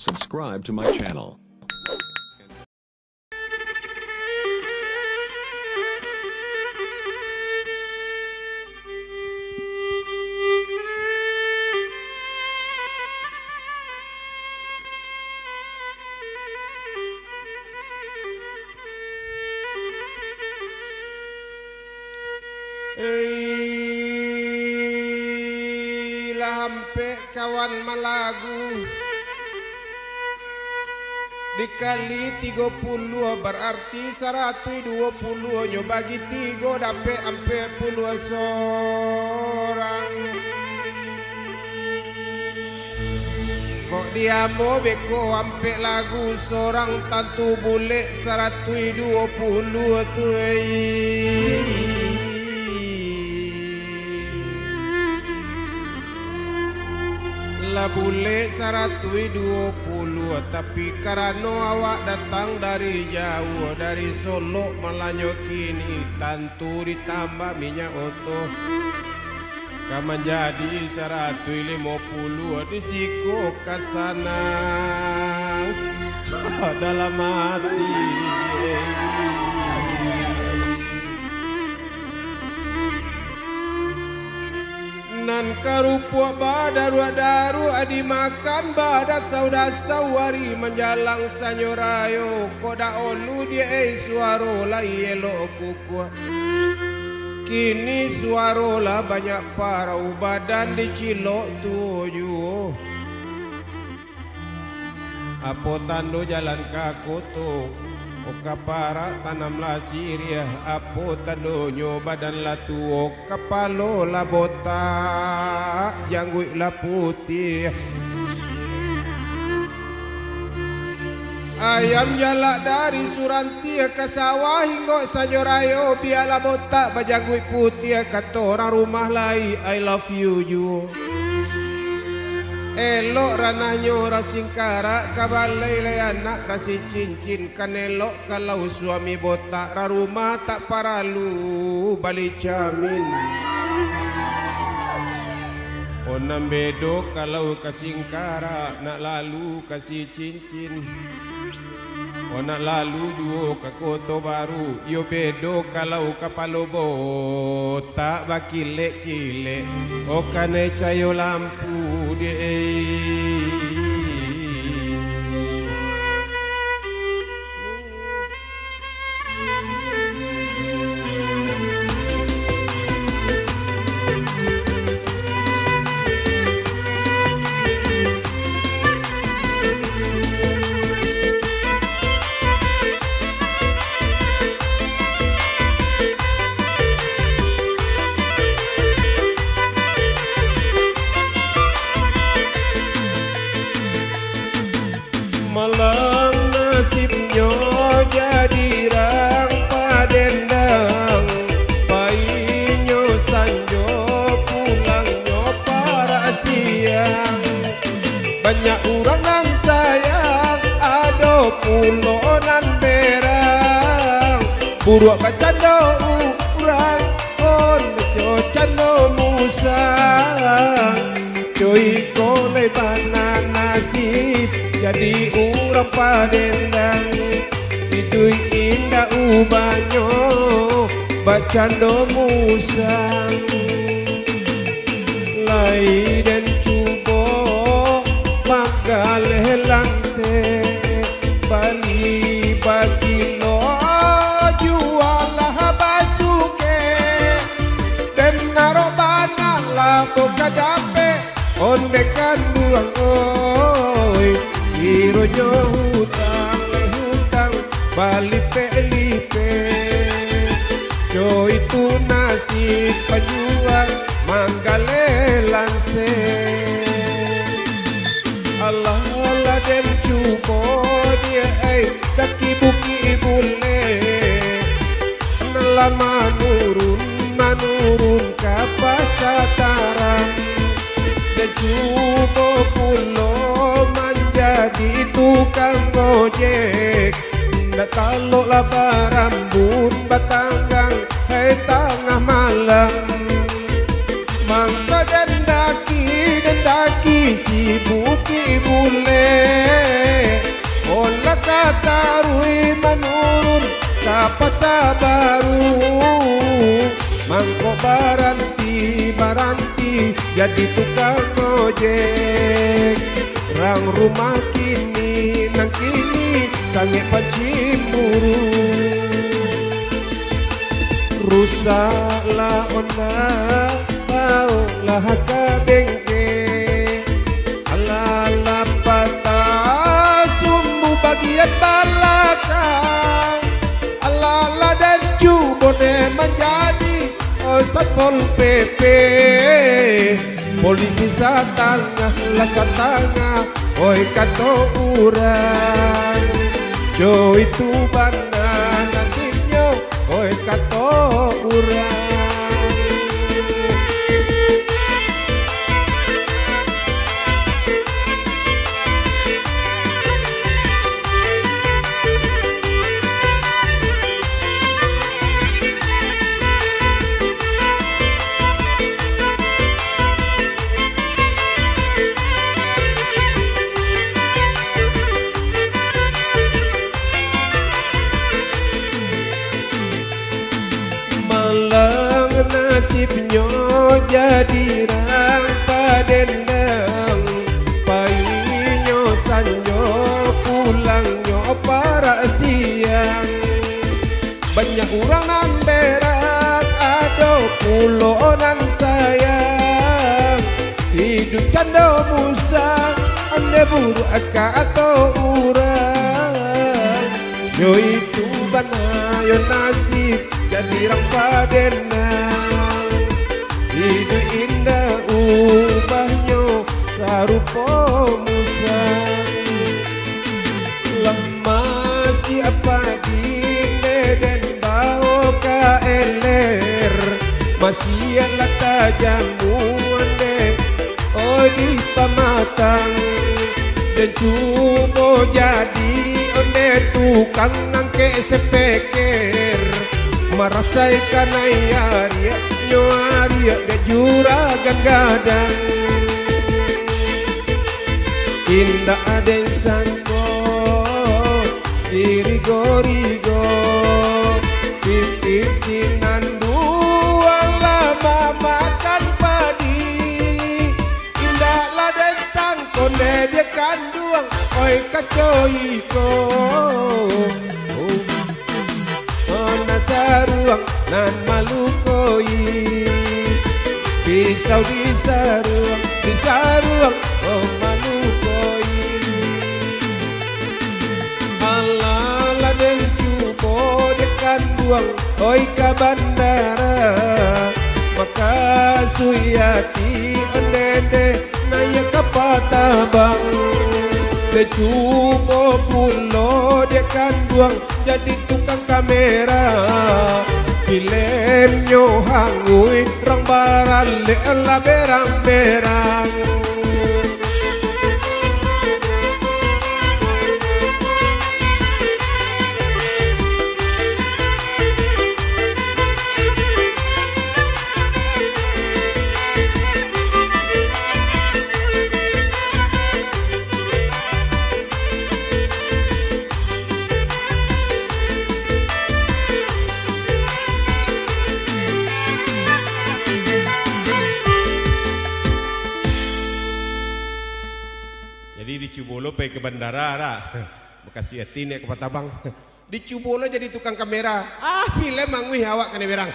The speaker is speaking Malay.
subscribe to my channel. Lampe kawan malagu dikali 30 berarti 120 nyo bagi 3 dapat ampe puluh sorang. Kok dia mau beko ampe lagu sorang tentu boleh 120 tu lah boleh 120 tapi karena awak datang dari jauh dari Solo Melanyo kini tentu ditambah minyak oto kamu jadi 150 disiko kesana dalam hati. Nan karupo badaru adi makan bada sauda sawari menjalang sanyorayo koda olu dia suaro la yelo kukua kini suaro la banyak parau badan dicilok tuju apo tando jalan kakoto oka para tanam la siria apo tandonyo badan la tuo kapalo la bota jangguik la putih ayam jalak dari Suranti ke sawah hingga sanyorayo biala bota bajangguik putih kata orang rumah lai I love you elok ranahnya rasingkara kabalai le anak rasi cincin kan elok kalau suami botak rumah tak paralu balik camin onam bedo kalau kasingkara nak lalu kasih cincin nak lalu juo ke koto baru yo bedo kalau kapalo botak bakile o kane cayo lampu de malang nasibnya jadi rang padendang bayinya sanjo pulangnya para siang banyak orang nan sayang ada pulonan berang buruak bacando urang on cocando musang cuy kole banan nasib jadi urang padendang itu indah ubanyo bacando musang lai dan cubo magale langse bali bakilo jualah basuke dan narobana la boka dape ondekan buang oi ironyo hutang bali pelipe coy itu nasib pejuang manggale lanse Allah Allah dem cuko dia daki buki bule nala manurun kapasataran dan cuko pulo menjadi tukang ojek dak kalau lah barambun batanggang tengah malam mangga dan daki si buki bule tarui menurun kapasa baru mangko baranti jadi tukang ojek rang rumah kini nang kini sange pacimburu rusaklah ona lah kabengke ala patah sumbu bagian belakang ala dan cubone menjadi satpol PP polisi satangah lah satangah oi kato urang jo itu banda nasibnya oi kato urang nasibnya jadi rang padendang payunyo sanyo pulangnya para siang banyak orang nan berat ado pulo nan sayang hidup canda musang ande buru aka atau urang yo itu banayo nasib jadi rang padendang hidup indah ubahnya sarupo musang lemah siapa dine dan bau kaeler masih lata jamuan deh oh di pamatang dan cuma jadi onde tukang ngangke sepeker marasai kanaya ria nyoaria de juragan gadang indah aden sangko dirigo-rigo pipit sinanduang lama makan padi indah laden sangko dia kanduang oi kacoiko saruang nan malukoi pisau di saruang oh malukoi ala den cubo dekan buang oi ka bandara maka suyati ondede naya kapatabang de cubo pulo dekan buang jadi tukang kamera filmnya hangui rang baran leela berang-berang jadi di Cubolo pe ke bandara lah Bekasi Atine ke Patabang di Cubolo jadi tukang kamera film mangui awak kene berang